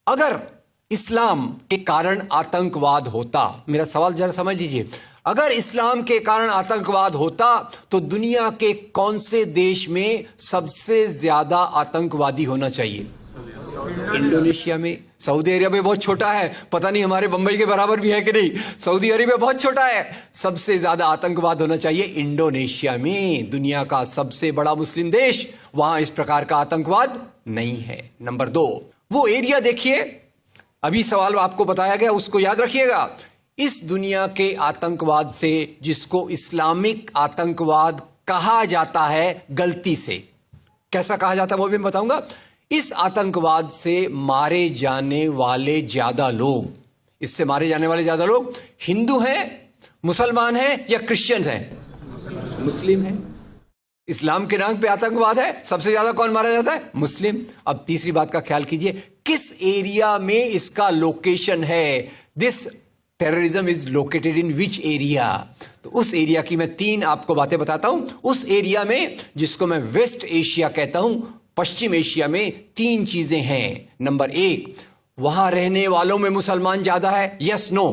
अगर इस्लाम के कारण आतंकवाद होता, मेरा सवाल जरा समझ लीजिए, अगर इस्लाम के कारण आतंकवाद होता तो दुनिया के कौन से देश में सबसे ज्यादा आतंकवादी होना चाहिए? इंडोनेशिया में। सऊदी अरेबिया में बहुत छोटा है, पता नहीं हमारे बंबई के बराबर भी है कि नहीं। सऊदी अरेबिया बहुत छोटा है। सबसे ज्यादा आतंकवाद होना चाहिए इंडोनेशिया में, दुनिया का सबसे बड़ा मुस्लिम देश। वहां इस प्रकार का आतंकवाद नहीं है। नंबर 2, वो एरिया देखिए, अभी सवाल आपको बताया गया, उसको याद रखिएगा। इस दुनिया के आतंकवाद से, जिसको इस्लामिक आतंकवाद कहा जाता है गलती से, कैसा कहा जाता है वो भी मैं बताऊंगा। इस आतंकवाद से मारे जाने वाले ज्यादा लोग, इससे मारे जाने वाले ज्यादा लोग हिंदू हैं, मुसलमान हैं या क्रिश्चियंस हैं? मुस्लिम हैं। इस्लाम के नाम पे आतंकवाद है, सबसे ज्यादा कौन मारा जाता है? मुस्लिम। अब तीसरी बात का ख्याल कीजिए, किस एरिया में इसका लोकेशन है? This terrorism is located in which area? तो उस एरिया की मैं 3 आपको बातें बताता हूं। उस एरिया में, जिसको मैं वेस्ट एशिया कहता हूं, पश्चिम एशिया में 3 चीजें हैं। नंबर 1, वहां रहने वालों में मुसलमान ज्यादा है, यस नो?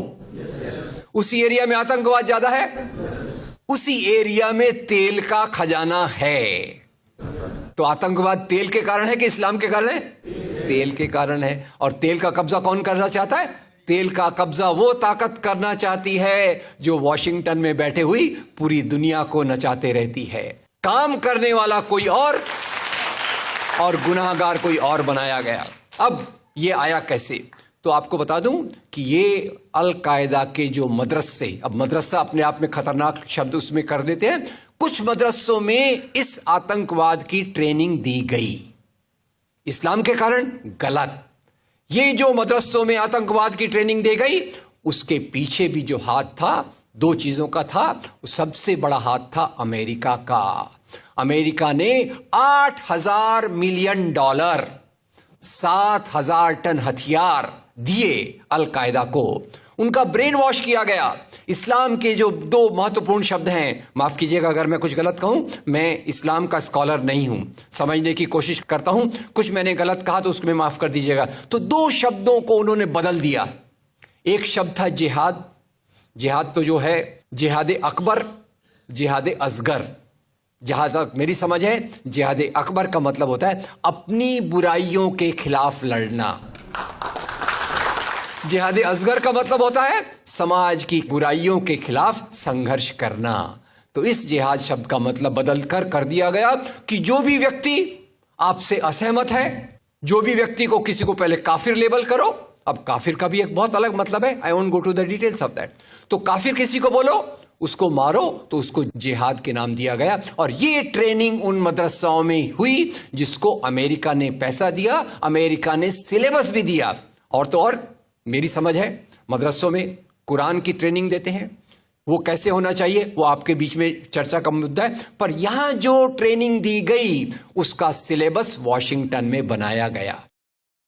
उसी एरिया में आतंकवाद ज्यादा है, उसी एरिया में तेल का खजाना है। तो आतंकवाद तेल के कारण है कि इस्लाम के कारण है? तेल के कारण है। और तेल का कब्जा कौन करना चाहता है? तेल का कब्जा वो ताकत करना चाहती है जो वॉशिंगटन में बैठे हुई पूरी दुनिया को नचाते रहती है। काम करने वाला कोई और गुनाहगार कोई और बनाया गया। अब ये आया कैसे? तो आपको बता दूं कि ये अल कायदा के जो मदरसे, अब मदरसा अपने आप में खतरनाक शब्द उसमें कर देते हैं, कुछ मदरसों में इस आतंकवाद की ट्रेनिंग दी गई। इस्लाम के कारण गलत। ये जो मदरसों में आतंकवाद की ट्रेनिंग दी गई, उसके पीछे भी जो हाथ था, 2 चीजों का था। सबसे बड़ा हाथ था अमेरिका का। अमेरिका ने $8,000 मिलियन, 7,000 टन हथियार दिए अल कायदा को। उनका ब्रेन वॉश किया गया। इस्लाम के जो 2 महत्वपूर्ण शब्द हैं, माफ कीजिएगा अगर मैं कुछ गलत कहूं, मैं इस्लाम का स्कॉलर नहीं हूं, समझने की कोशिश करता हूं, कुछ मैंने गलत कहा तो उसको माफ कर दीजिएगा। तो 2 शब्दों को उन्होंने बदल दिया। एक शब्द था जिहाद। जिहाद तो जो है जिहाद अकबर, जिहाद असगर। जहां तक मेरी समझ है, जिहाद अकबर का मतलब होता है अपनी बुराइयों के खिलाफ लड़ना। जिहाद असगर का मतलब होता है समाज की बुराइयों के खिलाफ संघर्ष करना। तो इस जिहाद शब्द का मतलब बदल कर दिया गया कि जो भी व्यक्ति आपसे असहमत है, जो भी व्यक्ति को किसी को पहले काफिर लेबल करो। अब काफिर का भी एक बहुत अलग मतलब है, I won't go to the details of that. तो काफिर किसी को बोलो, उसको मारो, तो उसको जिहाद के नाम दिया गया। और ये ट्रेनिंग उन मदरसाओं में हुई जिसको अमेरिका ने पैसा दिया, अमेरिका ने सिलेबस भी दिया। और तो और मेरी समझ है, मदरसों में कुरान की ट्रेनिंग देते हैं। वो कैसे होना चाहिए वो आपके बीच में चर्चा का मुद्दा है, पर यहां जो ट्रेनिंग दी गई उसका सिलेबस वॉशिंगटन में बनाया गया।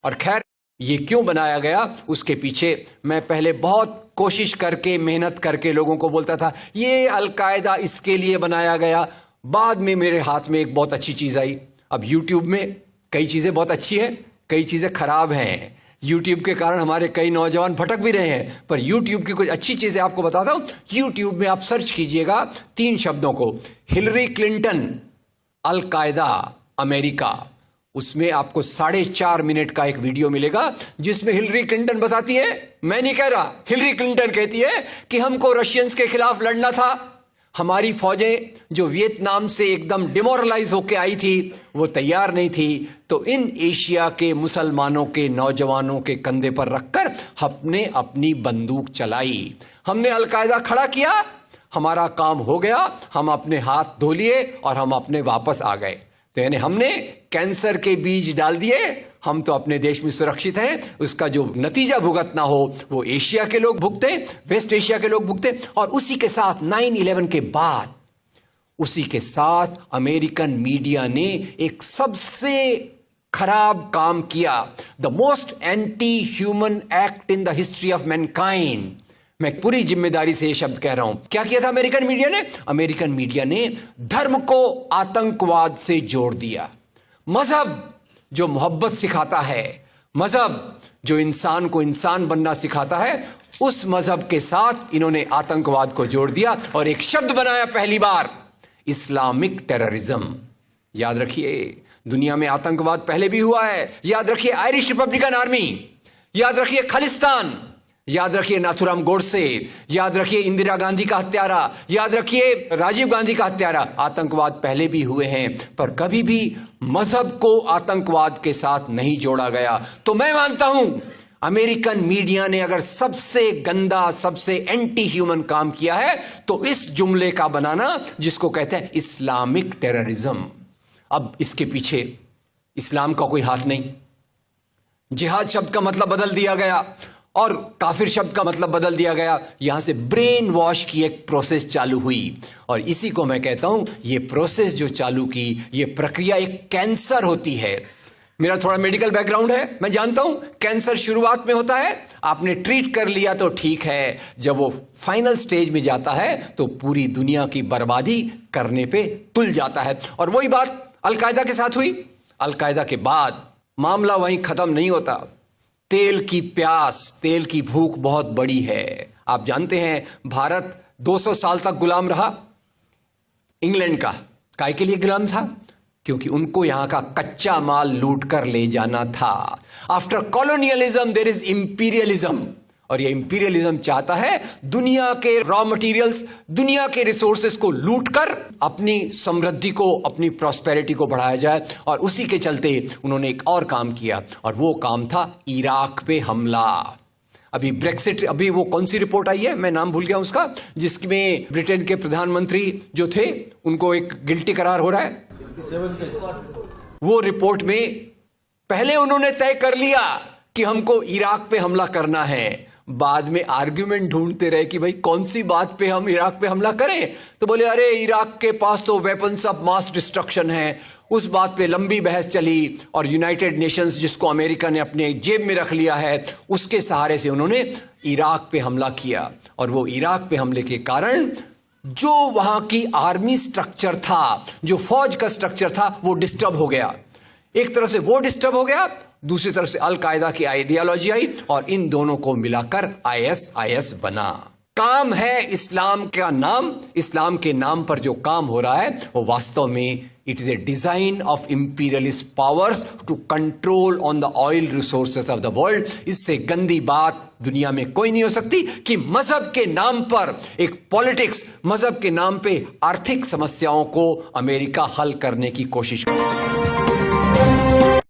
और खैर, ये क्यों बनाया गया उसके पीछे मैं पहले बहुत कोशिश करके, मेहनत करके लोगों को बोलता था ये अल कायदा इसके लिए बनाया गया। बाद में मेरे हाथ में एक बहुत अच्छी चीज आई। अब यूट्यूब में कई चीजें बहुत अच्छी हैं, कई चीजें खराब हैं। यूट्यूब के कारण हमारे कई नौजवान भटक भी रहे हैं, पर यूट्यूब की कुछ अच्छी चीजें आपको बताता हूं। यूट्यूब में आप सर्च कीजिएगा 3 शब्दों को, हिलरी क्लिंटन अल कायदा अमेरिका। उसमें आपको 4.5 मिनट का एक वीडियो मिलेगा जिसमें हिलरी क्लिंटन बताती है, मैं नहीं कह रहा, हिलरी क्लिंटन कहती है कि हमको रशियंस के खिलाफ लड़ना था। हमारी फौजें जो वियतनाम से एकदम डिमोरलाइज होकर आई थी वो तैयार नहीं थी, तो इन एशिया के मुसलमानों के नौजवानों के कंधे पर रखकर हमने अपनी बंदूक चलाई। हमने अल कायदा खड़ा किया, हमारा काम हो गया, हम अपने हाथ धो लिए और हम अपने वापस आ गए। तो यानी हमने कैंसर के बीज डाल दिए, हम तो अपने देश में सुरक्षित हैं। उसका जो नतीजा भुगतना हो वो एशिया के लोग भुगते, वेस्ट एशिया के लोग भुगते। और उसी के साथ 9/11 के बाद, उसी के साथ अमेरिकन मीडिया ने एक सबसे खराब काम किया, the most anti human act in the history of Mankind. मैं पूरी जिम्मेदारी से ये शब्द कह रहा हूं। क्या किया था अमेरिकन मीडिया ने? अमेरिकन मीडिया ने धर्म को आतंकवाद से जोड़ दिया। मजहब जो मोहब्बत सिखाता है, मजहब जो इंसान को इंसान बनना सिखाता है, उस मजहब के साथ इन्होंने आतंकवाद को जोड़ दिया और एक शब्द बनाया पहली बार, इस्लामिक टेररिज्म। याद रखिए, दुनिया में आतंकवाद पहले भी हुआ है। याद रखिए आयरिश रिपब्लिकन आर्मी, याद रखिए खालिस्तान, याद रखिए नाथुराम गोडसे, याद रखिए इंदिरा गांधी का हत्यारा, याद रखिए राजीव गांधी का हत्यारा। आतंकवाद पहले भी हुए हैं, पर कभी भी मजहब को आतंकवाद के साथ नहीं जोड़ा गया। तो मैं मानता हूं अमेरिकन मीडिया ने अगर सबसे गंदा, सबसे एंटी ह्यूमन काम किया है तो इस जुमले का बनाना जिसको कहते हैं इस्लामिक टेररिज्म। अब इसके पीछे इस्लाम का कोई हाथ नहीं। जिहाद शब्द का मतलब बदल दिया गया और काफिर शब्द का मतलब बदल दिया गया। यहां से ब्रेन वॉश की एक प्रोसेस चालू हुई और इसी को मैं कहता हूं, ये प्रोसेस जो चालू की, ये प्रक्रिया एक कैंसर होती है। मेरा थोड़ा मेडिकल बैकग्राउंड है, मैं जानता हूं कैंसर शुरुआत में होता है, आपने ट्रीट कर लिया तो ठीक है, जब वो फाइनल स्टेज में जाता है तो पूरी दुनिया की बर्बादी करने पे तुल जाता है। और वही बात अलकायदा के साथ हुई। अलकायदा के बाद मामला वहीं खत्म नहीं होता। तेल की प्यास, तेल की भूख बहुत बड़ी है। आप जानते हैं भारत 200 साल तक गुलाम रहा इंग्लैंड का। काय के लिए गुलाम था? क्योंकि उनको यहां का कच्चा माल लूट कर ले जाना था। After colonialism there is imperialism, और ये इंपीरियलिज्म चाहता है दुनिया के रॉ मटेरियल्स, दुनिया के रिसोर्सेस को लूट कर अपनी समृद्धि को, अपनी प्रॉस्पेरिटी को बढ़ाया जाए। और उसी के चलते उन्होंने एक और काम किया और वो काम था इराक पे हमला। अभी ब्रेक्सिट, अभी वो कौन सी रिपोर्ट आई है, मैं नाम भूल गया उसका, जिसमें ब्रिटेन के प्रधानमंत्री जो थे उनको एक गिल्टी करार हो रहा है। वो रिपोर्ट में पहले उन्होंने तय कर लिया कि हमको इराक पे हमला करना है, बाद में आर्ग्यूमेंट ढूंढते रहे कि भाई कौन सी बात पे हम इराक पे हमला करें। तो बोले अरे इराक के पास तो वेपन्स ऑफ मास डिस्ट्रक्शन है। उस बात पे लंबी बहस चली और यूनाइटेड नेशंस, जिसको अमेरिका ने अपने जेब में रख लिया है, उसके सहारे से उन्होंने इराक पे हमला किया। और वो इराक पे हमले के कारण जो वहां की आर्मी स्ट्रक्चर था, जो फौज का स्ट्रक्चर था, वो डिस्टर्ब हो गया। एक तरफ से वो डिस्टर्ब हो गया, दूसरी तरफ से अलकायदा की आइडियोलॉजी आई और इन दोनों को मिलाकर आईएसआईएस बना। काम है इस्लाम का नाम, इस्लाम के नाम पर जो काम हो रहा है वो वास्तव में it is a design of imperialist powers to control on the oil resources of the world. इससे गंदी बात दुनिया में कोई नहीं हो सकती कि मजहब के नाम पर एक पॉलिटिक्स, मजहब के नाम पे आर्थिक समस्याओं को अमेरिका हल करने की कोशिश करे।